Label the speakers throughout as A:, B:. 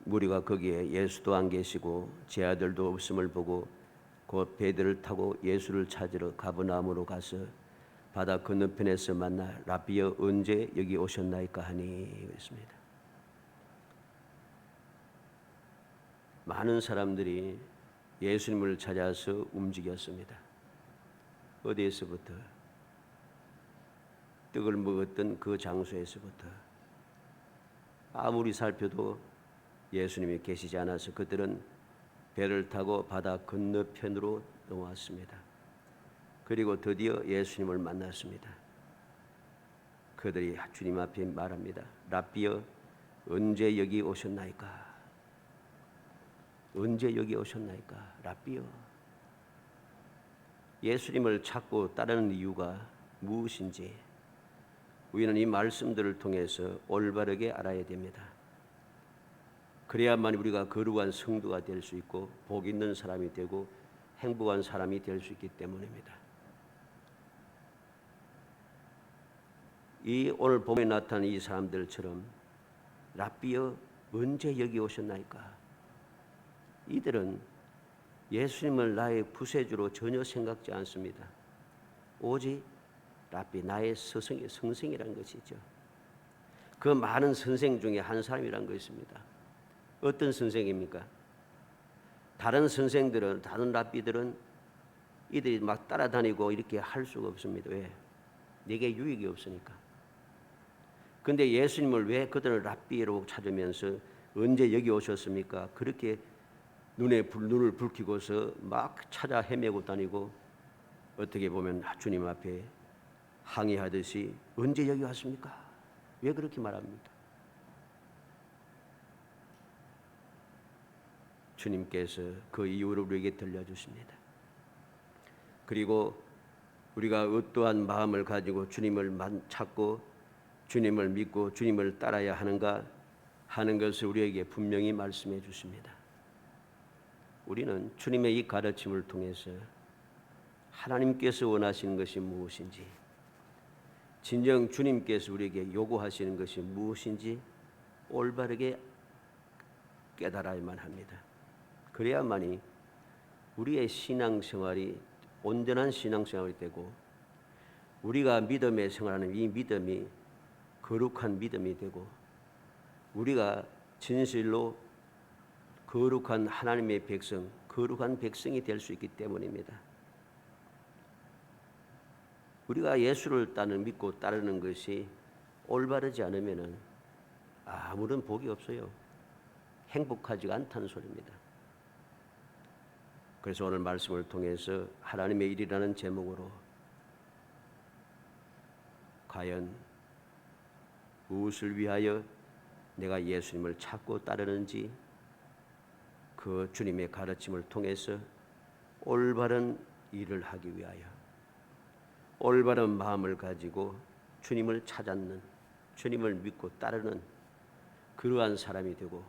A: 무리가 거기에 예수도 안 계시고 제 아들도 없음을 보고 곧 배들을 타고 예수를 찾으러 가버나움으로 가서 바다 건너편에서 만나 라비여 언제 여기 오셨나이까 하니 그랬습니다. 많은 사람들이 예수님을 찾아서 움직였습니다. 어디에서부터? 떡을 먹었던 그 장소에서부터. 아무리 살펴도 예수님이 계시지 않아서 그들은 배를 타고 바다 건너편으로 넘어왔습니다. 그리고 드디어 예수님을 만났습니다. 그들이 주님 앞에 말합니다. 라비여 언제 여기 오셨나이까? 언제 여기 오셨나이까? 라비여. 예수님을 찾고 따르는 이유가 무엇인지 우리는 이 말씀들을 통해서 올바르게 알아야 됩니다. 그래야만 우리가 거룩한 성도가 될 수 있고 복 있는 사람이 되고 행복한 사람이 될 수 있기 때문입니다. 이 오늘 봄에 나타난 이 사람들처럼 라비여 언제 여기 오셨나이까? 이들은 예수님을 나의 구세주로 전혀 생각지 않습니다. 오직 라비 나의 선생이라는 것이죠. 그 많은 선생 중에 한 사람이라는 것입니다. 어떤 선생입니까? 다른 선생들은, 다른 라비들은 이들이 막 따라다니고 이렇게 할 수가 없습니다. 왜? 내게 유익이 없으니까. 근데 예수님을 왜 그들을 라비로 찾으면서 언제 여기 오셨습니까? 그렇게 눈을 붉히고서 막 찾아 헤매고 다니고 어떻게 보면 주님 앞에 항의하듯이 언제 여기 왔습니까? 왜 그렇게 말합니까? 주님께서 그 이유를 우리에게 들려주십니다. 그리고 우리가 어떠한 마음을 가지고 주님을 찾고 주님을 믿고 주님을 따라야 하는가 하는 것을 우리에게 분명히 말씀해 주십니다. 우리는 주님의 이 가르침을 통해서 하나님께서 원하시는 것이 무엇인지, 진정 주님께서 우리에게 요구하시는 것이 무엇인지 올바르게 깨달아야만 합니다. 그래야만이 우리의 신앙생활이 온전한 신앙생활이 되고 우리가 믿음의 생활하는 이 믿음이 거룩한 믿음이 되고 우리가 진실로 거룩한 하나님의 백성, 거룩한 백성이 될 수 있기 때문입니다. 우리가 예수를 믿고 따르는 것이 올바르지 않으면 아무런 복이 없어요. 행복하지가 않다는 소리입니다. 그래서 오늘 말씀을 통해서 하나님의 일이라는 제목으로 과연 무엇을 위하여 내가 예수님을 찾고 따르는지 그 주님의 가르침을 통해서 올바른 일을 하기 위하여 올바른 마음을 가지고 주님을 찾는 주님을 믿고 따르는 그러한 사람이 되고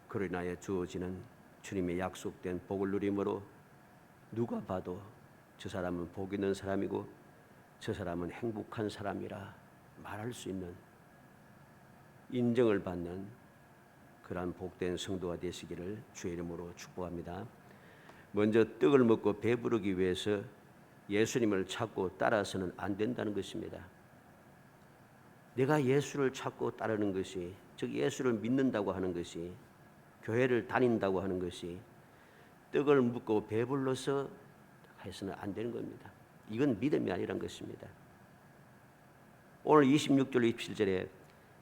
A: 그로 인하여 주어지는 주님의 약속된 복을 누림으로 누가 봐도 저 사람은 복 있는 사람이고 저 사람은 행복한 사람이라 말할 수 있는 인정을 받는 그러한 복된 성도가 되시기를 주의 이름으로 축복합니다. 먼저 떡을 먹고 배부르기 위해서 예수님을 찾고 따라서는 안 된다는 것입니다. 내가 예수를 찾고 따르는 것이, 즉 예수를 믿는다고 하는 것이, 교회를 다닌다고 하는 것이 떡을 먹고 배불러서 해서는 안 되는 겁니다. 이건 믿음이 아니란 것입니다. 오늘 26절 27절에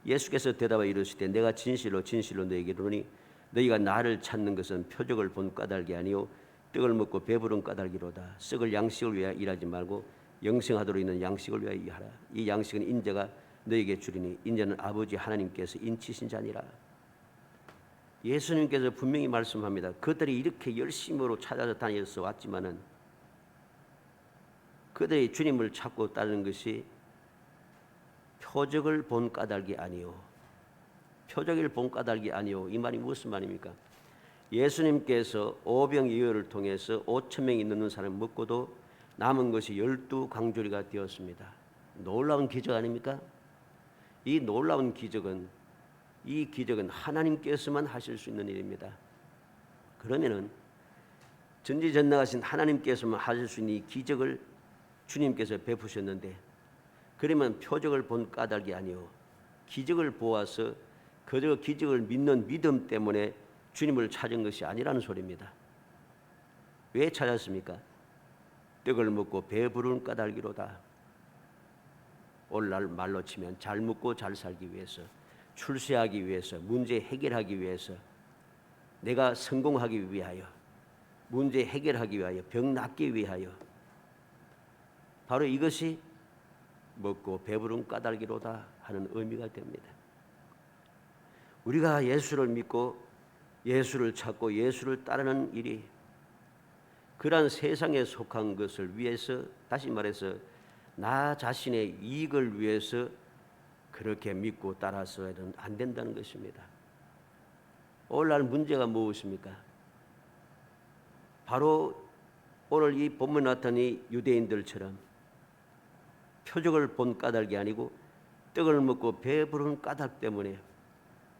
A: 예수께서 대답하여 이르시되 내가 진실로 너에게 이르노니 너희가 나를 찾는 것은 표적을 본 까닭이 아니요 떡을 먹고 배부른 까닭이로다. 썩을 양식을 위하여 일하지 말고 영생하도록 있는 양식을 위하여 일하라. 이 양식은 인자가 너에게 주리니 인자는 아버지 하나님께서 인치신 자니라. 예수님께서 분명히 말씀합니다. 그들이 이렇게 열심으로 찾아서 다녀서 왔지만은 그들이 주님을 찾고 따르는 것이 표적을 본 까닭이 아니요. 표적을 본 까닭이 아니요. 이 말이 무슨 말입니까? 예수님께서 오병이어를 통해서 5,000명이 넘는 사람 먹고도 남은 것이 12강조리가 되었습니다. 놀라운 기적 아닙니까? 이 놀라운 기적은 이 기적은 하나님께서만 하실 수 있는 일입니다. 그러면은 전지전능하신 하나님께서만 하실 수 있는 이 기적을 주님께서 베푸셨는데, 그러면 표적을 본 까닭이 아니요 기적을 보아서 그 기적을 믿는 믿음 때문에 주님을 찾은 것이 아니라는 소리입니다. 왜 찾았습니까? 떡을 먹고 배부른 까닭이로다. 오늘날 말로 치면 잘 먹고 잘 살기 위해서, 출세하기 위해서, 문제 해결하기 위해서, 내가 성공하기 위하여, 문제 해결하기 위하여, 병 낫기 위하여, 바로 이것이 먹고 배부른 까닭이로다 하는 의미가 됩니다. 우리가 예수를 믿고 예수를 찾고 예수를 따르는 일이 그러한 세상에 속한 것을 위해서, 다시 말해서 나 자신의 이익을 위해서 그렇게 믿고 따라서는 안 된다는 것입니다. 오늘날 문제가 무엇입니까? 바로 오늘 이 본문에 나타난 이 유대인들처럼 표적을 본 까닭이 아니고 떡을 먹고 배부른 까닭 때문에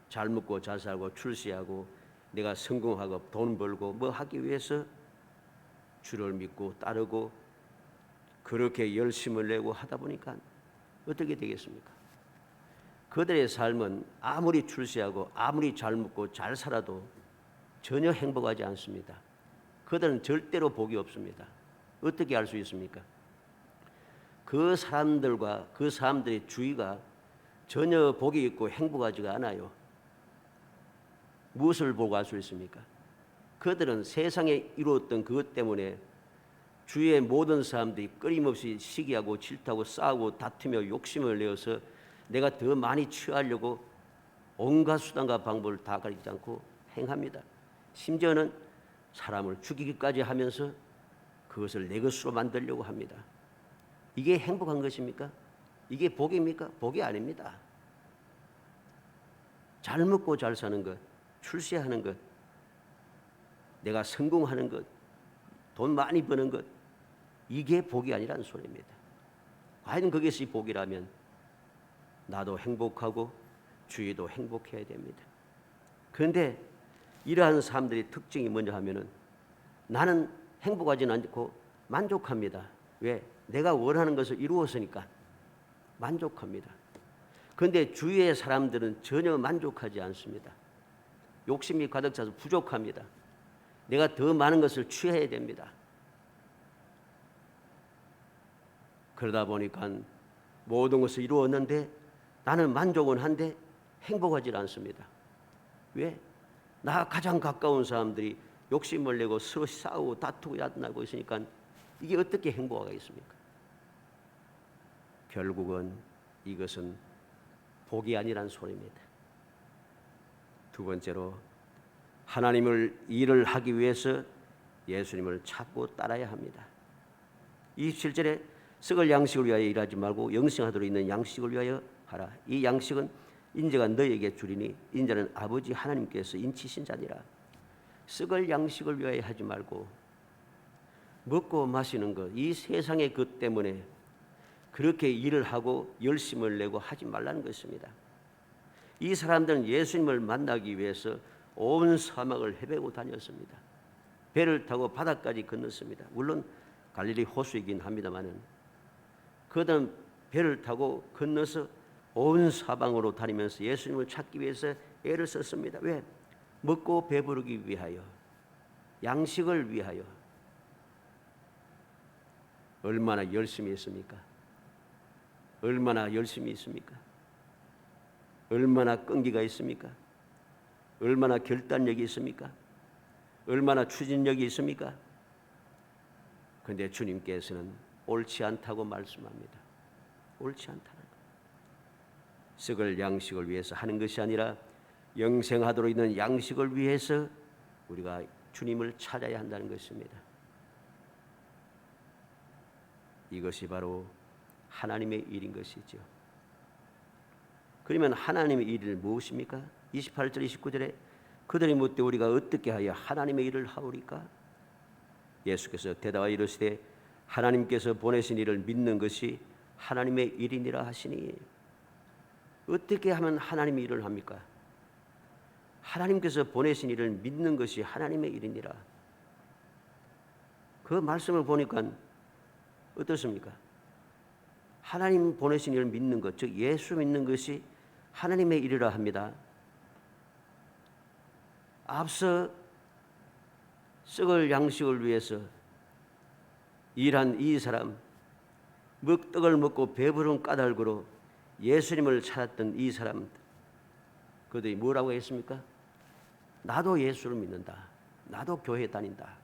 A: 잘 먹고 잘 살고 출세하고 내가 성공하고 돈 벌고 뭐 하기 위해서 주를 믿고 따르고 그렇게 열심을 내고 하다 보니까 어떻게 되겠습니까? 그들의 삶은 아무리 출세하고 아무리 잘 먹고 잘 살아도 전혀 행복하지 않습니다. 그들은 절대로 복이 없습니다. 어떻게 알 수 있습니까? 그 사람들과 그 사람들의 주위가 전혀 복이 있고 행복하지가 않아요. 무엇을 보고 알 수 있습니까? 그들은 세상에 이루었던 그것 때문에 주위의 모든 사람들이 끊임없이 시기하고 질투하고 싸우고 다투며 욕심을 내어서 내가 더 많이 취하려고 온갖 수단과 방법을 다 가리지 않고 행합니다. 심지어는 사람을 죽이기까지 하면서 그것을 내 것으로 만들려고 합니다. 이게 행복한 것입니까? 이게 복입니까? 복이 아닙니다. 잘 먹고 잘 사는 것, 출세하는 것, 내가 성공하는 것, 돈 많이 버는 것, 이게 복이 아니라는 소리입니다. 과연 그것이 복이라면 나도 행복하고 주위도 행복해야 됩니다. 그런데 이러한 사람들의 특징이 뭐냐 하면은 나는 행복하지는 않고 만족합니다. 왜? 내가 원하는 것을 이루었으니까 만족합니다. 그런데 주위의 사람들은 전혀 만족하지 않습니다. 욕심이 가득 차서 부족합니다. 내가 더 많은 것을 취해야 됩니다. 그러다 보니까 모든 것을 이루었는데 나는 만족은 한데 행복하지 않습니다. 왜? 나 가장 가까운 사람들이 욕심을 내고 서로 싸우고 다투고 야단나고 있으니까 이게 어떻게 행복하겠습니까? 결국은 이것은 복이 아니란 소리입니다. 두 번째로 하나님을 일을 하기 위해서 예수님을 찾고 따라야 합니다. 27절에 썩을 양식을 위하여 일하지 말고 영생하도록 있는 양식을 위하여 하라. 이 양식은 인자가 너에게 주리니 인자는 아버지 하나님께서 인치신 자니라. 썩을 양식을 위하여 하지 말고 먹고 마시는 것, 이 세상의 것 때문에 그렇게 일을 하고 열심을 내고 하지 말라는 것입니다. 이 사람들은 예수님을 만나기 위해서 온 사막을 헤매고 다녔습니다. 배를 타고 바다까지 건넜습니다. 물론 갈릴리 호수이긴 합니다만은 그들은 배를 타고 건너서 온 사방으로 다니면서 예수님을 찾기 위해서 애를 썼습니다. 왜? 먹고 배부르기 위하여, 양식을 위하여. 얼마나 열심히 했습니까? 얼마나 열심히 있습니까? 얼마나 끈기가 있습니까? 얼마나 결단력이 있습니까? 얼마나 추진력이 있습니까? 그런데 주님께서는 옳지 않다고 말씀합니다. 옳지 않다는 것. 썩을 양식을 위해서 하는 것이 아니라 영생하도록 있는 양식을 위해서 우리가 주님을 찾아야 한다는 것입니다. 이것이 바로 하나님의 일인 것이죠. 그러면 하나님의 일은 무엇입니까? 28절 29절에 그들이 묻되 우리가 어떻게 하여 하나님의 일을 하오리까? 예수께서 대답하여 이르시되 하나님께서 보내신 일을 믿는 것이 하나님의 일이니라 하시니. 어떻게 하면 하나님의 일을 합니까? 하나님께서 보내신 일을 믿는 것이 하나님의 일이니라. 그 말씀을 보니까 어떻습니까? 하나님 보내신 일을 믿는 것, 즉 예수 믿는 것이 하나님의 일이라 합니다. 앞서 썩을 양식을 위해서 일한 이 사람, 떡을 먹고 배부른 까닭으로 예수님을 찾았던 이 사람, 그들이 뭐라고 했습니까? 나도 예수를 믿는다. 나도 교회 다닌다.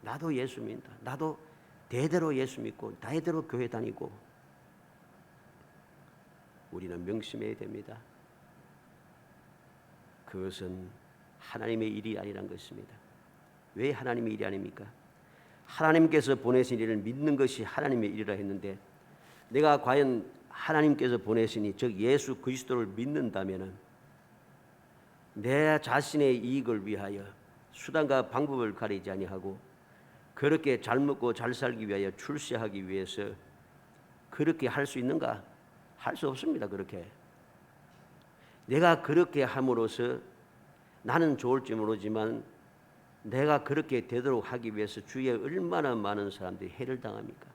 A: 나도 예수 믿는다. 나도 대대로 예수 믿고 대대로 교회 다니고. 우리는 명심해야 됩니다. 그것은 하나님의 일이 아니란 것입니다. 왜 하나님의 일이 아닙니까? 하나님께서 보내신 일을 믿는 것이 하나님의 일이라 했는데, 내가 과연 하나님께서 보내시니 즉 예수 그리스도를 믿는다면 내 자신의 이익을 위하여 수단과 방법을 가리지 아니하고 그렇게 잘 먹고 잘 살기 위하여 출세하기 위해서 그렇게 할 수 있는가? 할 수 없습니다. 그렇게 내가 그렇게 함으로써 나는 좋을지 모르지만 내가 그렇게 되도록 하기 위해서 주위에 얼마나 많은 사람들이 해를 당합니까?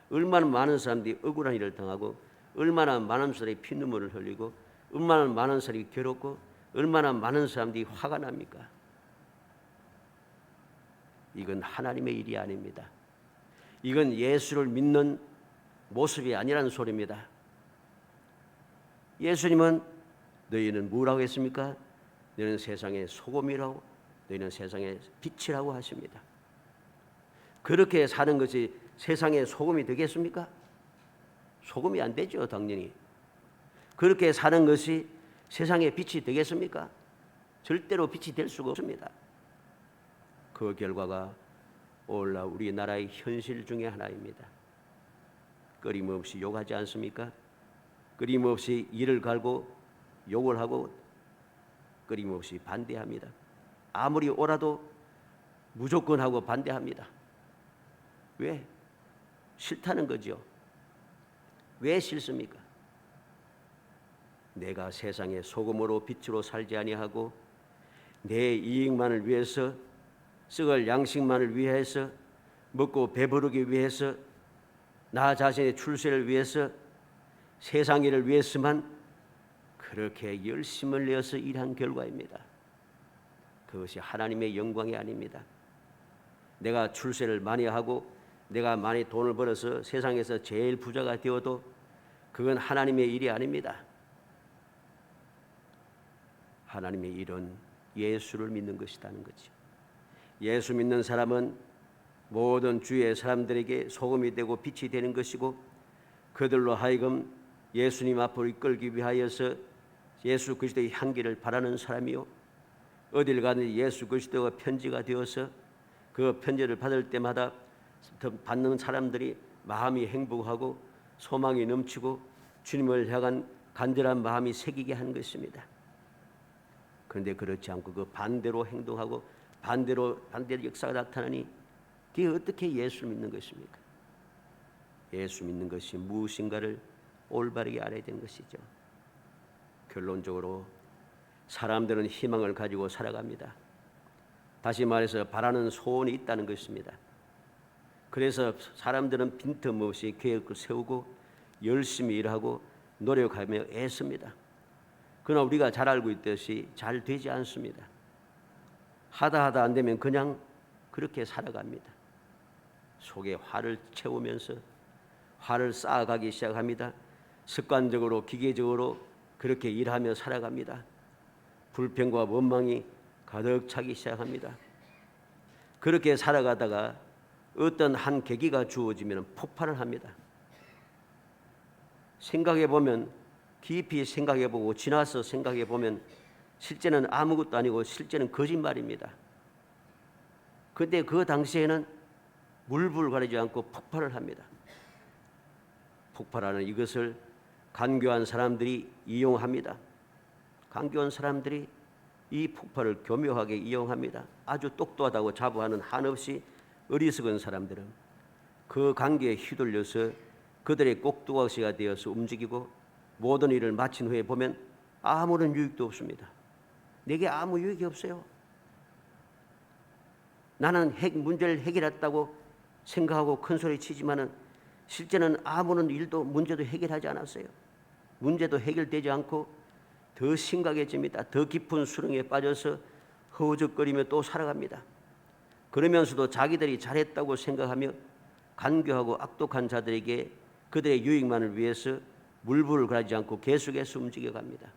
A: 얼마나 많은 사람들이 억울한 일을 당하고 얼마나 많은 사람이 피눈물을 흘리고 얼마나 많은 사람이 괴롭고 얼마나 많은 사람들이 화가 납니까? 이건 하나님의 일이 아닙니다. 이건 예수를 믿는 모습이 아니라는 소리입니다. 예수님은 너희는 뭐라고 했습니까? 너희는 세상의 소금이라고, 너희는 세상의 빛이라고 하십니다. 그렇게 사는 것이 세상의 소금이 되겠습니까? 소금이 안 되죠, 당연히. 그렇게 사는 것이 세상의 빛이 되겠습니까? 절대로 빛이 될 수가 없습니다. 그 결과가 오늘날 우리나라의 현실 중에 하나입니다. 끊임없이 욕하지 않습니까? 끊임없이 이를 갈고 욕을 하고 끊임없이 반대합니다. 아무리 옳아도 무조건 하고 반대합니다. 왜? 싫다는 거죠. 왜 싫습니까? 내가 세상의 소금으로 빛으로 살지 아니하고 내 이익만을 위해서, 썩을 양식만을 위해서, 먹고 배부르기 위해서, 나 자신의 출세를 위해서, 세상 일을 위해서만 그렇게 열심을 내어서 일한 결과입니다. 그것이 하나님의 영광이 아닙니다. 내가 출세를 많이 하고 내가 많이 돈을 벌어서 세상에서 제일 부자가 되어도 그건 하나님의 일이 아닙니다. 하나님의 일은 예수를 믿는 것이라는 거죠. 예수 믿는 사람은 모든 주위의 사람들에게 소금이 되고 빛이 되는 것이고 그들로 하여금 예수님 앞으로 이끌기 위하여서 예수 그리스도의 향기를 바라는 사람이요, 어딜 가든지 예수 그리스도가 편지가 되어서 그 편지를 받을 때마다 받는 사람들이 마음이 행복하고 소망이 넘치고 주님을 향한 간절한 마음이 새기게 하는 것입니다. 그런데 그렇지 않고 그 반대로 행동하고 반대로 역사가 나타나니 그게 어떻게 예수를 믿는 것입니까? 예수 믿는 것이 무엇인가를 올바르게 알아야 되는 것이죠. 결론적으로 사람들은 희망을 가지고 살아갑니다. 다시 말해서 바라는 소원이 있다는 것입니다. 그래서 사람들은 빈틈없이 계획을 세우고 열심히 일하고 노력하며 애씁니다. 그러나 우리가 잘 알고 있듯이 잘 되지 않습니다. 하다 안 되면 그냥 그렇게 살아갑니다. 속에 화를 채우면서 화를 쌓아가기 시작합니다. 습관적으로 기계적으로 그렇게 일하며 살아갑니다. 불평과 원망이 가득 차기 시작합니다. 그렇게 살아가다가 어떤 한 계기가 주어지면 폭발을 합니다. 생각해보면, 깊이 생각해보고 지나서 생각해보면 실제는 아무것도 아니고 실제는 거짓말입니다. 그런데 그 당시에는 물불 가리지 않고 폭발을 합니다. 폭발하는 이것을 간교한 사람들이 이용합니다. 간교한 사람들이 이 폭발을 교묘하게 이용합니다. 아주 똑똑하다고 자부하는 한없이 어리석은 사람들은 그 관계에 휘둘려서 그들의 꼭두각시가 되어서 움직이고 모든 일을 마친 후에 보면 아무런 유익도 없습니다. 내게 아무 유익이 없어요. 나는 문제를 해결했다고 생각하고 큰 소리 치지만은 실제는 아무런 일도 문제도 해결하지 않았어요. 문제도 해결되지 않고 더 심각해집니다. 더 깊은 수렁에 빠져서 허우적거리며 또 살아갑니다. 그러면서도 자기들이 잘했다고 생각하며 간교하고 악독한 자들에게 그들의 유익만을 위해서 물불을 가리지 않고 계속해서 움직여갑니다.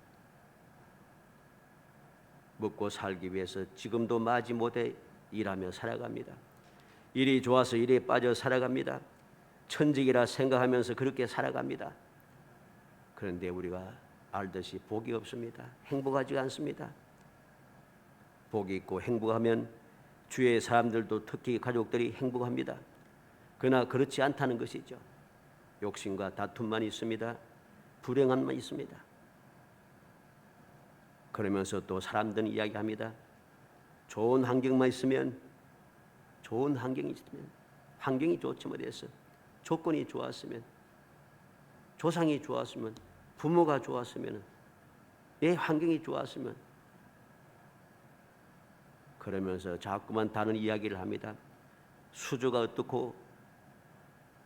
A: 먹고 살기 위해서 지금도 마지못해 일하며 살아갑니다. 일이 좋아서 일에 빠져 살아갑니다. 천직이라 생각하면서 그렇게 살아갑니다. 그런데 우리가 알듯이 복이 없습니다. 행복하지 않습니다. 복이 있고 행복하면 주위의 사람들도 특히 가족들이 행복합니다. 그러나 그렇지 않다는 것이죠. 욕심과 다툼만 있습니다. 불행함만 있습니다. 그러면서 또 사람들은 이야기합니다. 좋은 환경만 있으면, 좋은 환경이 있으면, 환경이 좋지 못해서 조건이 좋았으면, 조상이 좋았으면, 부모가 좋았으면, 내 환경이 좋았으면, 그러면서 자꾸만 다른 이야기를 합니다. 수조가 어떻고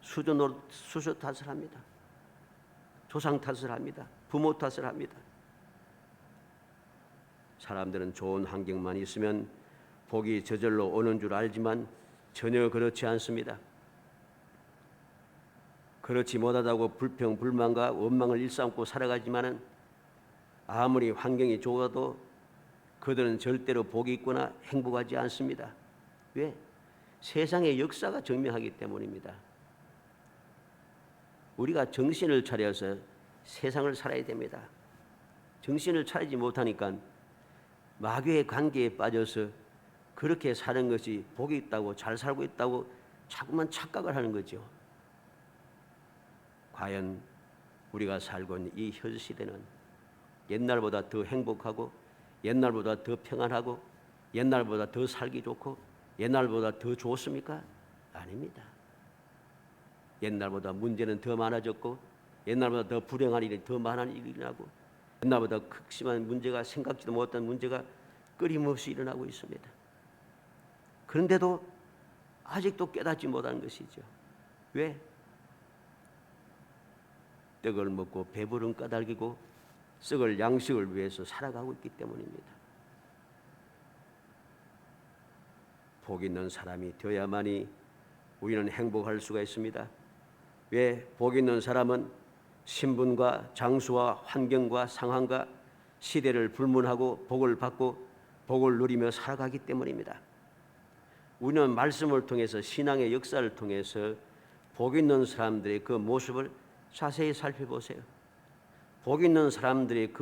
A: 수조 탓을 합니다. 조상 탓을 합니다. 부모 탓을 합니다. 사람들은 좋은 환경만 있으면 복이 저절로 오는 줄 알지만 전혀 그렇지 않습니다. 그렇지 못하다고 불평, 불만과 원망을 일삼고 살아가지만은 아무리 환경이 좋아도 그들은 절대로 복이 있거나 행복하지 않습니다. 왜? 세상의 역사가 증명하기 때문입니다. 우리가 정신을 차려서 세상을 살아야 됩니다. 정신을 차리지 못하니까 마귀의 관계에 빠져서 그렇게 사는 것이 복이 있다고, 잘 살고 있다고 자꾸만 착각을 하는 거죠. 과연 우리가 살고 있는 이 현 시대는 옛날보다 더 행복하고, 옛날보다 더 평안하고, 옛날보다 더 살기 좋고, 옛날보다 더 좋습니까? 아닙니다. 옛날보다 문제는 더 많아졌고, 옛날보다 더 불행한 일이 더 많은 일이 일어나고, 옛날보다 극심한 문제가, 생각지도 못한 문제가 끊임없이 일어나고 있습니다. 그런데도 아직도 깨닫지 못한 것이죠. 왜? 떡을 먹고 배부른 까닭이고 썩을 양식을 위해서 살아가고 있기 때문입니다. 복 있는 사람이 되어야만이 우리는 행복할 수가 있습니다. 왜? 복 있는 사람은 신분과 장수와 환경과 상황과 시대를 불문하고 복을 받고 복을 누리며 살아가기 때문입니다. 우리는 말씀을 통해서, 신앙의 역사를 통해서 복 있는 사람들의 그 모습을 자세히 살펴보세요. 복 있는 사람들의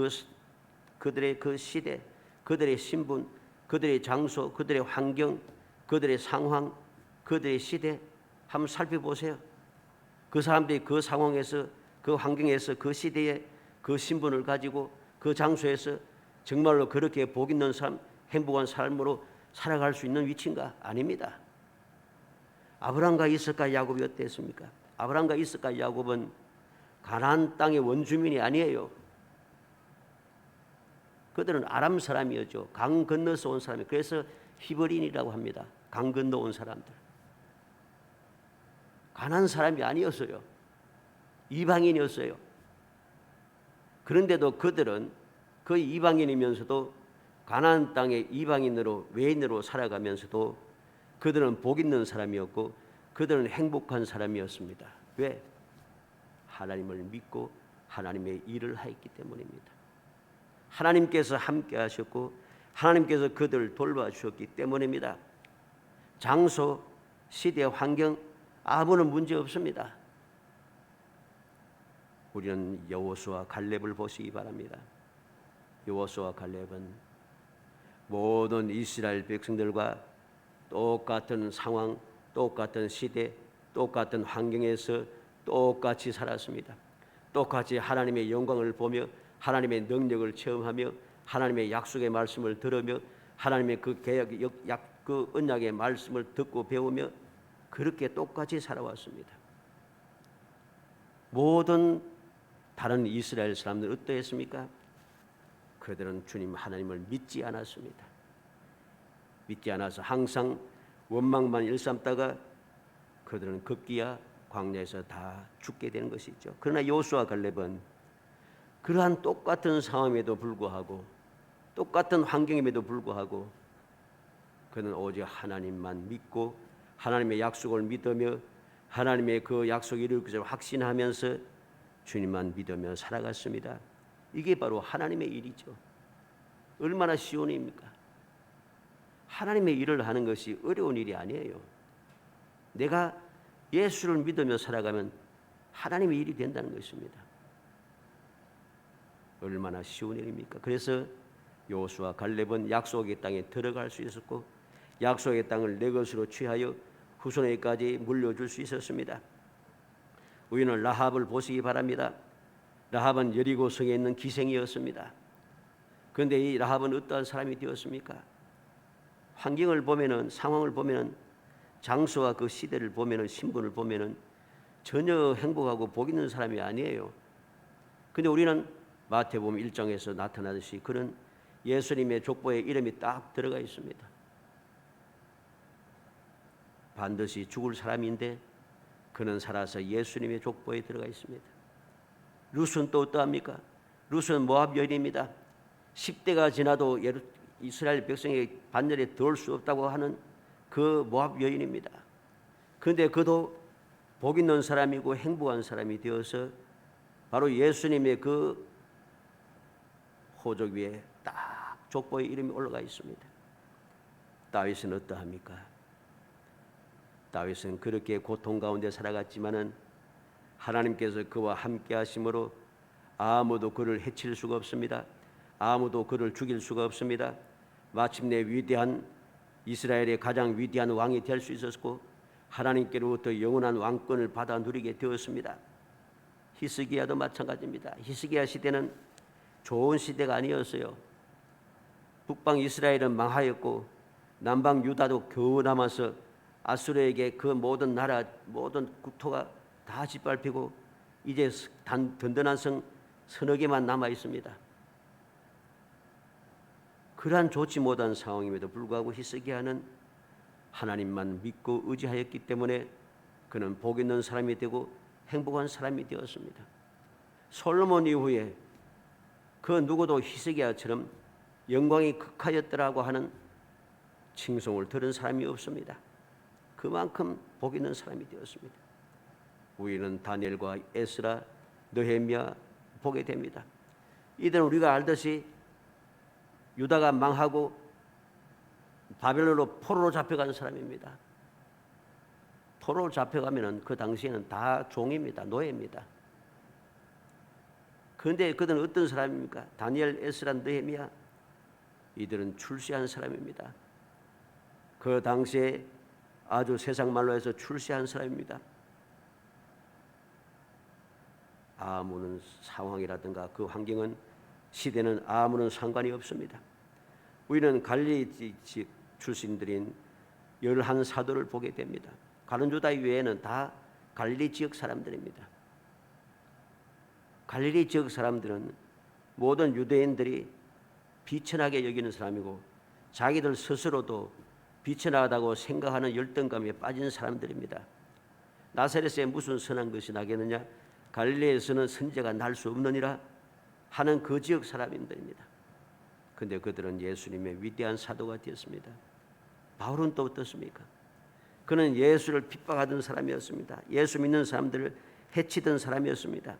A: 그들의 그 시대, 그들의 신분, 그들의 장소, 그들의 환경, 그들의 상황, 그들의 시대 한번 살펴보세요. 그 사람들이 그 상황에서, 그 환경에서, 그 시대에 그 신분을 가지고 그 장소에서 정말로 그렇게 복 있는 삶, 행복한 삶으로 살아갈 수 있는 위치인가? 아닙니다. 아브라함과 이삭과 야곱이 어땠습니까? 아브라함과 이삭과 야곱은 가나안 땅의 원주민이 아니에요. 그들은 아람 사람이었죠. 강 건너서 온 사람이. 그래서 히브리인이라고 합니다. 강 건너 온 사람들. 가나안 사람이 아니었어요. 이방인이었어요. 그런데도 그들은 그 이방인이면서도 가나안 땅의 이방인으로, 외인으로 살아가면서도 그들은 복 있는 사람이었고 그들은 행복한 사람이었습니다. 왜? 하나님을 믿고 하나님의 일을 하였기 때문입니다. 하나님께서 함께 하셨고 하나님께서 그들을 돌봐주셨기 때문입니다. 장소, 시대, 환경 아무런 문제 없습니다. 우리는 여호수아 갈렙을 보시기 바랍니다. 여호수아 갈렙은 모든 이스라엘 백성들과 똑같은 상황, 똑같은 시대, 똑같은 환경에서 똑같이 살았습니다. 똑같이 하나님의 영광을 보며 하나님의 능력을 체험하며 하나님의 약속의 말씀을 들으며 하나님의 그 그 언약의 말씀을 듣고 배우며 그렇게 똑같이 살아왔습니다. 모든 다른 이스라엘 사람들 어떠했습니까? 그들은 주님 하나님을 믿지 않았습니다. 믿지 않아서 항상 원망만 일삼다가 그들은 급기야 광야에서 다 죽게 되는 것이죠. 그러나 여호수아 갈렙은 그러한 똑같은 상황에도 불구하고 똑같은 환경임에도 불구하고 그는 오직 하나님만 믿고 하나님의 약속을 믿으며 하나님의 그 약속을 이룰 것을 확신하면서 주님만 믿으며 살아갔습니다. 이게 바로 하나님의 일이죠. 얼마나 쉬운 일입니까? 하나님의 일을 하는 것이 어려운 일이 아니에요. 내가 예수를 믿으며 살아가면 하나님의 일이 된다는 것입니다. 얼마나 쉬운 일입니까? 그래서 여호수아 갈렙은 약속의 땅에 들어갈 수 있었고 약속의 땅을 내 것으로 취하여 후손에게까지 물려줄 수 있었습니다. 우리는 라합을 보시기 바랍니다. 라합은 여리고 성에 있는 기생이었습니다. 그런데 이 라합은 어떠한 사람이 되었습니까? 환경을 보면은 상황을 보면은 장소와 그 시대를 보면은 신분을 보면은 전혀 행복하고 복 있는 사람이 아니에요. 근데 우리는 마태복음 1장에서 나타나듯이 그는 예수님의 족보에 이름이 딱 들어가 있습니다. 반드시 죽을 사람인데 그는 살아서 예수님의 족보에 들어가 있습니다. 룻은 또 어떠합니까? 룻은 모압 여인입니다. 10대가 지나도 이스라엘 백성에게 반열에 들어올 수 없다고 하는 그 모압 여인입니다. 그런데 그도 복 있는 사람이고 행복한 사람이 되어서 바로 예수님의 그 호적 위에 딱 족보에 이름이 올라가 있습니다. 다윗은 어떠합니까? 다윗은 그렇게 고통 가운데 살아갔지만은 하나님께서 그와 함께 하심으로 아무도 그를 해칠 수가 없습니다. 아무도 그를 죽일 수가 없습니다. 마침내 위대한 이스라엘의 가장 위대한 왕이 될 수 있었고 하나님께로부터 영원한 왕권을 받아 누리게 되었습니다. 히스기야도 마찬가지입니다. 히스기야 시대는 좋은 시대가 아니었어요. 북방 이스라엘은 망하였고 남방 유다도 겨우 남아서 아수르에게 그 모든 나라 모든 국토가 다 짓밟히고 이제 든든한 성 서너 개만 남아 있습니다. 그러한 좋지 못한 상황임에도 불구하고 히스기야는 하나님만 믿고 의지하였기 때문에 그는 복 있는 사람이 되고 행복한 사람이 되었습니다. 솔로몬 이후에 그 누구도 히스기야처럼 영광이 극하였더라고 하는 칭송을 들은 사람이 없습니다. 그만큼 복 있는 사람이 되었습니다. 우리는 다니엘과 에스라, 느헤미야 보게 됩니다. 이들은 우리가 알듯이 유다가 망하고 바벨론으로 포로로 잡혀간 사람입니다. 포로로 잡혀가면은 그 당시에는 다 종입니다. 노예입니다. 그런데 그들은 어떤 사람입니까? 다니엘, 에스라, 느헤미야 이들은 출세한 사람입니다. 그 당시에 아주 세상 말로 해서 출세한 사람입니다. 아무런 상황이라든가 그 환경은 시대는 아무런 상관이 없습니다. 우리는 갈릴리 지역 출신들인 11사도를 보게 됩니다. 가룟 유다 외에는 다 갈릴리 지역 사람들입니다. 갈릴리 지역 사람들은 모든 유대인들이 비천하게 여기는 사람이고 자기들 스스로도 비천하다고 생각하는 열등감에 빠진 사람들입니다. 나사렛에 무슨 선한 것이 나겠느냐? 갈릴리에서는 선지자가 날 수 없느니라 하는 그 지역 사람들입니다. 그런데 그들은 예수님의 위대한 사도가 되었습니다. 바울은 또 어떻습니까? 그는 예수를 핍박하던 사람이었습니다. 예수 믿는 사람들을 해치던 사람이었습니다.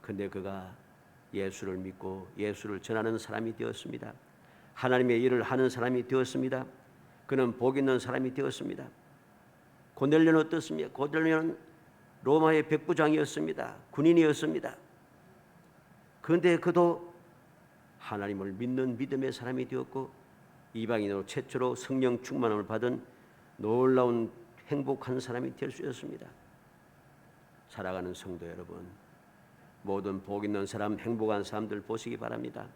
A: 그런데 그가 예수를 믿고 예수를 전하는 사람이 되었습니다. 하나님의 일을 하는 사람이 되었습니다. 그는 복 있는 사람이 되었습니다. 고넬료는 어떻습니까? 고넬료는 로마의 백부장이었습니다. 군인이었습니다. 그런데 그도 하나님을 믿는 믿음의 사람이 되었고 이방인으로 최초로 성령 충만함을 받은 놀라운 행복한 사람이 될 수 있었습니다. 살아가는 성도 여러분, 모든 복 있는 사람, 행복한 사람들 보시기 바랍니다.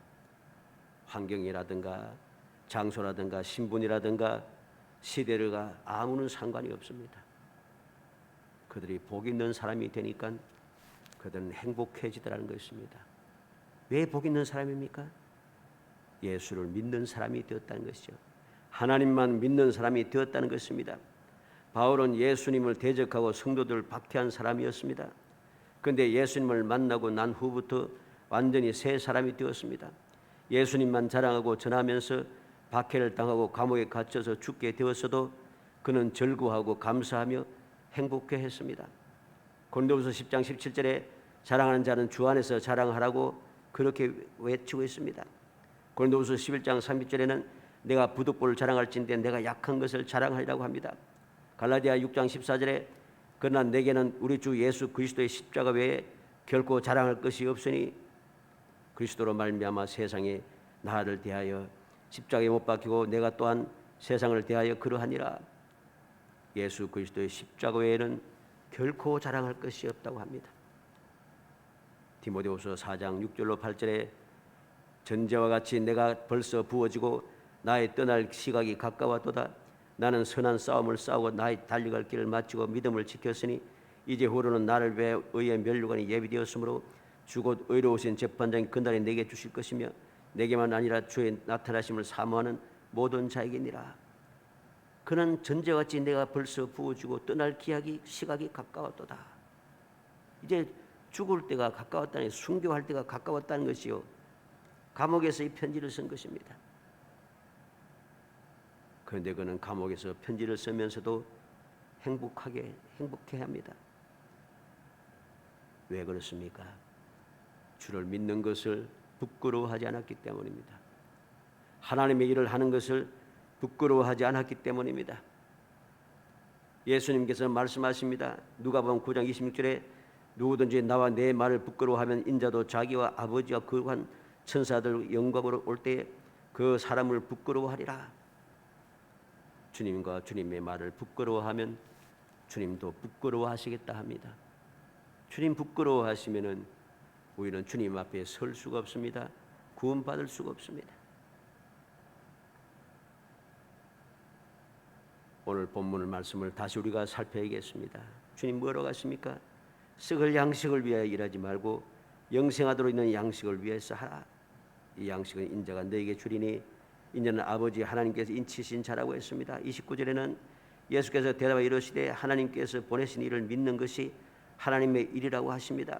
A: 환경이라든가 장소라든가 신분이라든가 시대가 아무런 상관이 없습니다. 그들이 복 있는 사람이 되니까 그들은 행복해지더라는 것입니다. 왜 복 있는 사람입니까? 예수를 믿는 사람이 되었다는 것이죠. 하나님만 믿는 사람이 되었다는 것입니다. 바울은 예수님을 대적하고 성도들을 박해한 사람이었습니다. 그런데 예수님을 만나고 난 후부터 완전히 새 사람이 되었습니다. 예수님만 자랑하고 전하면서 박해를 당하고 감옥에 갇혀서 죽게 되었어도 그는 즐거워하고 감사하며 행복해했습니다. 고린도후서 10장 17절에 자랑하는 자는 주 안에서 자랑하라고 그렇게 외치고 있습니다. 고린도후서 11장 30절에는 내가 부득불을 자랑할진대 내가 약한 것을 자랑하리라고 합니다. 갈라디아 6장 14절에 그러나 내게는 우리 주 예수 그리스도의 십자가 외에 결코 자랑할 것이 없으니 그리스도로 말미암아 세상에 나를 대하여 십자가에 못 박히고 내가 또한 세상을 대하여 그러하니라. 예수 그리스도의 십자가 외에는 결코 자랑할 것이 없다고 합니다. 디모데후서 4장 6절로 8절에 전제와 같이 내가 벌써 부어지고 나의 떠날 시각이 가까웠도다. 나는 선한 싸움을 싸우고 나의 달려갈 길을 마치고 믿음을 지켰으니 이제 후로는 나를 위해 의의 면류관이 예비되었으므로 주 곧 의로우신 재판장이 그날에 내게 주실 것이며 내게만 아니라 주의 나타나심을 사모하는 모든 자에게니라. 그는 전제같이 내가 벌써 부어지고 떠날 시각이 가까웠도다. 이제 죽을 때가 가까웠다니 순교할 때가 가까웠다는 것이요. 감옥에서 이 편지를 쓴 것입니다. 그런데 그는 감옥에서 편지를 쓰면서도 행복해합니다. 왜 그렇습니까? 주를 믿는 것을 부끄러워하지 않았기 때문입니다. 하나님의 일을 하는 것을 부끄러워하지 않았기 때문입니다. 예수님께서 말씀하십니다. 누가복음 9장 26절에 누구든지 나와 내 말을 부끄러워하면 인자도 자기와 아버지와 거룩한 천사들 영광으로 올 때에 그 사람을 부끄러워하리라. 주님과 주님의 말을 부끄러워하면 주님도 부끄러워하시겠다 합니다. 주님 부끄러워하시면은 우리는 주님 앞에 설 수가 없습니다. 구원받을 수가 없습니다. 오늘 본문의 말씀을 다시 우리가 살펴야겠습니다. 주님 뭐라고 하십니까? 썩을 양식을 위하여 일하지 말고 영생하도록 있는 양식을 위해서 하라. 이 양식은 인자가 너에게 주리니 인자는 아버지 하나님께서 인치신 자라고 했습니다. 29절에는 예수께서 대답하여 이르시되 하나님께서 보내신 이를 믿는 것이 하나님의 일이라고 하십니다.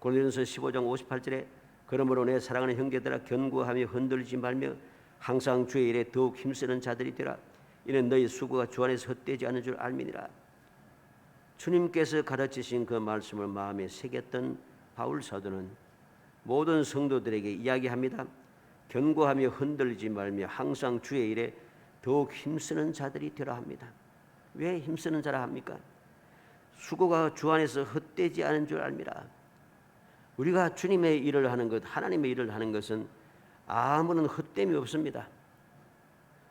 A: 고린도전서 15장 58절에 그러므로 내 사랑하는 형제들아 견고하며 흔들리지 말며 항상 주의 일에 더욱 힘쓰는 자들이 되라. 이는 너희 수고가 주 안에서 헛되지 않은 줄 알미니라. 주님께서 가르치신 그 말씀을 마음에 새겼던 바울 사도는 모든 성도들에게 이야기합니다. 견고하며 흔들리지 말며 항상 주의 일에 더욱 힘쓰는 자들이 되라 합니다. 왜 힘쓰는 자라 합니까? 수고가 주 안에서 헛되지 않은 줄 알미라. 우리가 주님의 일을 하는 것, 하나님의 일을 하는 것은 아무런 헛됨이 없습니다.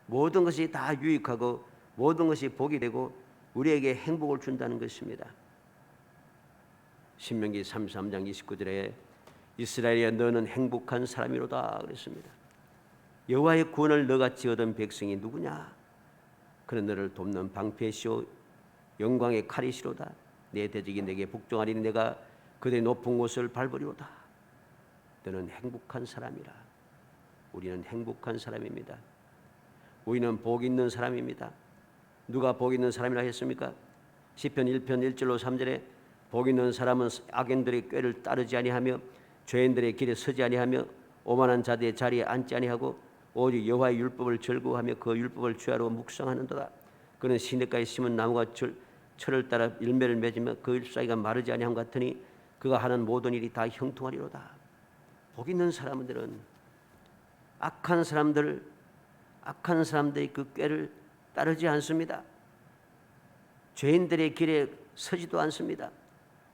A: 모든 것이 다 유익하고 모든 것이 복이 되고 우리에게 행복을 준다는 것입니다. 신명기 33장 29절에 이스라엘이여 너는 행복한 사람이로다 그랬습니다. 여호와의 구원을 너같이 얻은 백성이 누구냐? 그는 너를 돕는 방패시오 영광의 칼이시로다. 내 대적이 내게 복종하리니 내가 그들의 높은 곳을 밟으리로다. 너는 행복한 사람이라. 우리는 행복한 사람입니다. 우리는 복 있는 사람입니다. 누가 복 있는 사람이라 했습니까? 시편 1편 1절로 3절에 복 있는 사람은 악인들의 꾀를 따르지 아니하며 죄인들의 길에 서지 아니하며 오만한 자들의 자리에 앉지 아니하고 오직 여호와의 율법을 즐거워하며 그 율법을 주야로 묵상하는도다. 그는 시냇가에 심은 나무가 철을 따라 열매를 맺으며 그 잎사귀가 마르지 아니함 같으니 그가 하는 모든 일이 다 형통하리로다. 복 있는 사람들은 악한 사람들의 그 꾀를 따르지 않습니다. 죄인들의 길에 서지도 않습니다.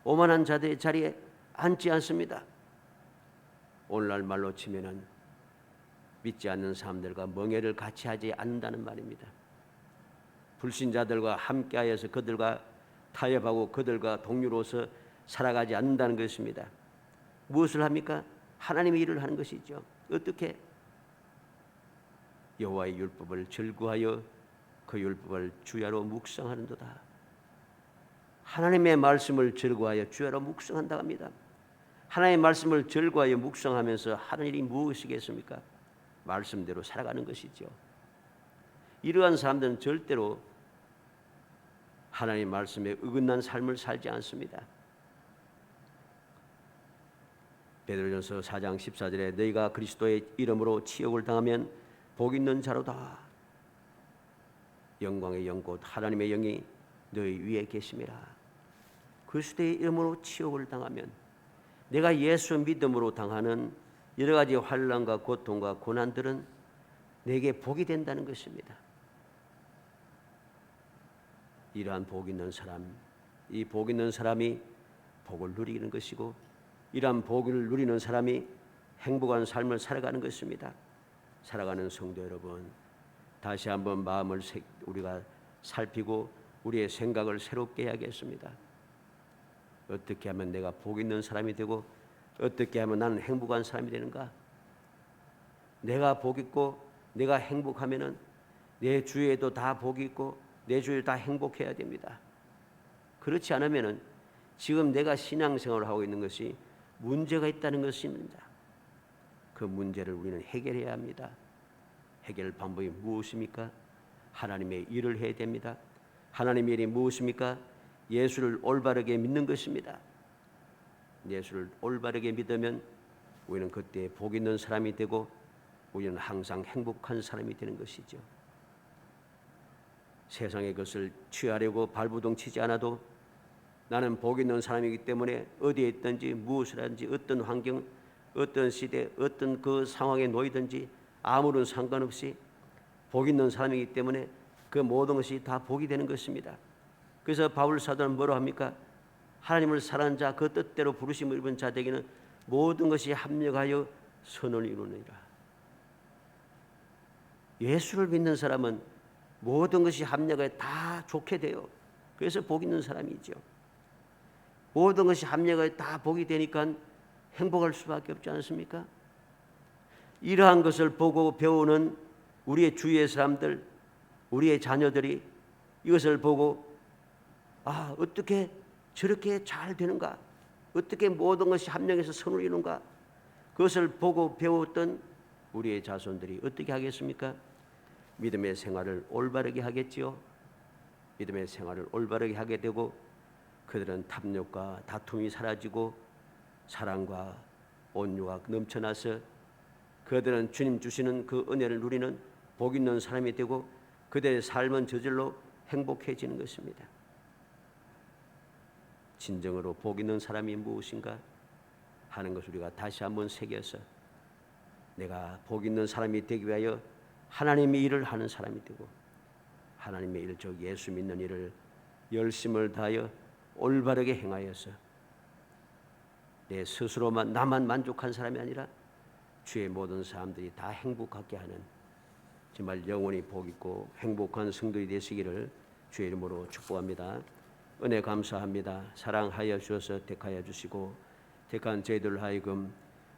A: 오만한 자들의 자리에 앉지 않습니다. 오늘날 말로 치면은 믿지 않는 사람들과 멍해를 같이 하지 않는다는 말입니다. 불신자들과 함께하여서 그들과 타협하고 그들과 동료로서 살아가지 않는다는 것입니다. 무엇을 합니까? 하나님의 일을 하는 것이죠. 어떻게? 여호와의 율법을 즐거워하여 그 율법을 주야로 묵상하는도다. 하나님의 말씀을 즐거워하여 주야로 묵상한다 합니다. 하나님의 말씀을 즐거워하여 묵상하면서 하는 일이 무엇이겠습니까? 말씀대로 살아가는 것이죠. 이러한 사람들은 절대로 하나님 말씀에 어긋난 삶을 살지 않습니다. 베드로전서 4장 14절에 너희가 그리스도의 이름으로 치욕을 당하면 복 있는 자로다. 영광의 영 곧 하나님의 영이 너희 위에 계심이라. 그리스도의 이름으로 치욕을 당하면 내가 예수 믿음으로 당하는 여러 가지 환난과 고통과 고난들은 내게 복이 된다는 것입니다. 이러한 복 있는 사람, 이 복 있는 사람이 복을 누리는 것이고 이러한 복을 누리는 사람이 행복한 삶을 살아가는 것입니다. 살아가는 성도 여러분, 다시 한번 마음을 우리가 살피고 우리의 생각을 새롭게 해야겠습니다. 어떻게 하면 내가 복 있는 사람이 되고 어떻게 하면 나는 행복한 사람이 되는가? 내가 복 있고 내가 행복하면은 내 주위에도 다 복이 있고 내 주위에 다 행복해야 됩니다. 그렇지 않으면은 지금 내가 신앙생활을 하고 있는 것이 문제가 있다는 것입니다. 그 문제를 우리는 해결해야 합니다. 해결 방법이 무엇입니까? 하나님의 일을 해야 됩니다. 하나님의 일이 무엇입니까? 예수를 올바르게 믿는 것입니다. 예수를 올바르게 믿으면 우리는 그때 복 있는 사람이 되고 우리는 항상 행복한 사람이 되는 것이죠. 세상의 것을 취하려고 발부동 치지 않아도 나는 복 있는 사람이기 때문에 어디에 있든지 무엇을 하든지 어떤 환경, 어떤 시대, 어떤 그 상황에 놓이든지 아무런 상관없이 복 있는 사람이기 때문에 그 모든 것이 다 복이 되는 것입니다. 그래서 바울 사도는 뭐라 합니까? 하나님을 사랑하는 자, 그 뜻대로 부르심을 입은 자에게는 모든 것이 합력하여 선을 이루느니라. 예수를 믿는 사람은 모든 것이 합력하여 다 좋게 돼요. 그래서 복 있는 사람이죠. 모든 것이 합력하여 다 복이 되니까 행복할 수밖에 없지 않습니까? 이러한 것을 보고 배우는 우리의 주위의 사람들, 우리의 자녀들이 이것을 보고 어떻게 저렇게 잘 되는가? 어떻게 모든 것이 합력해서 선을 이루는가? 그것을 보고 배웠던 우리의 자손들이 어떻게 하겠습니까? 믿음의 생활을 올바르게 하겠지요. 믿음의 생활을 올바르게 하게 되고 그들은 탐욕과 다툼이 사라지고 사랑과 온유가 넘쳐나서 그들은 주님 주시는 그 은혜를 누리는 복 있는 사람이 되고 그들의 삶은 저절로 행복해지는 것입니다. 진정으로 복 있는 사람이 무엇인가 하는 것을 우리가 다시 한번 새겨서 내가 복 있는 사람이 되기 위하여 하나님의 일을 하는 사람이 되고 하나님의 일, 즉 예수 믿는 일을 열심을 다하여 올바르게 행하여서 내 스스로만 나만 만족한 사람이 아니라 주의 모든 사람들이 다 행복하게 하는 정말 영원히 복 있고 행복한 성도이 되시기를 주의 이름으로 축복합니다. 은혜 감사합니다. 사랑하여 주셔서 택하여 주시고 택한 저희들 하여금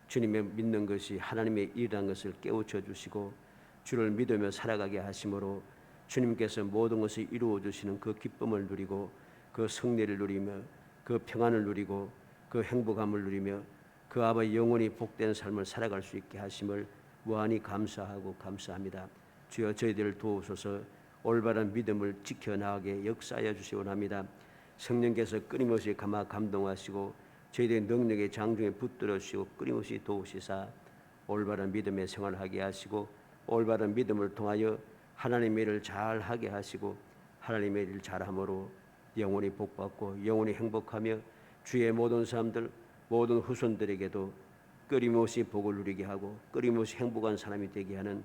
A: 주님의 믿는 것이 하나님의 일이라는 것을 깨우쳐 주시고 주를 믿으며 살아가게 하심으로 주님께서 모든 것을 이루어 주시는 그 기쁨을 누리고 그 승리를 누리며 그 평안을 누리고 그 행복함을 누리며 그 아버지 영원히 복된 삶을 살아갈 수 있게 하심을 무한히 감사하고 감사합니다. 주여 저희들을 도우소서. 올바른 믿음을 지켜나가게 역사하여 주시기 원합니다. 성령께서 끊임없이 감동하시고 저희들의 능력의 장중에 붙들어 주시고 끊임없이 도우시사 올바른 믿음의 생활을 하게 하시고 올바른 믿음을 통하여 하나님의 일을 잘하게 하시고 하나님의 일을 잘함으로 영원히 복받고 영원히 행복하며 주의 모든 사람들 모든 후손들에게도 끊임없이 복을 누리게 하고 끊임없이 행복한 사람이 되게 하는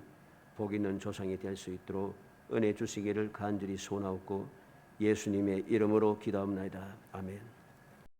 A: 복 있는 조상이 될 수 있도록 은혜 주시기를 간절히 소원하옵고 예수님의 이름으로 기도합니다. 아멘.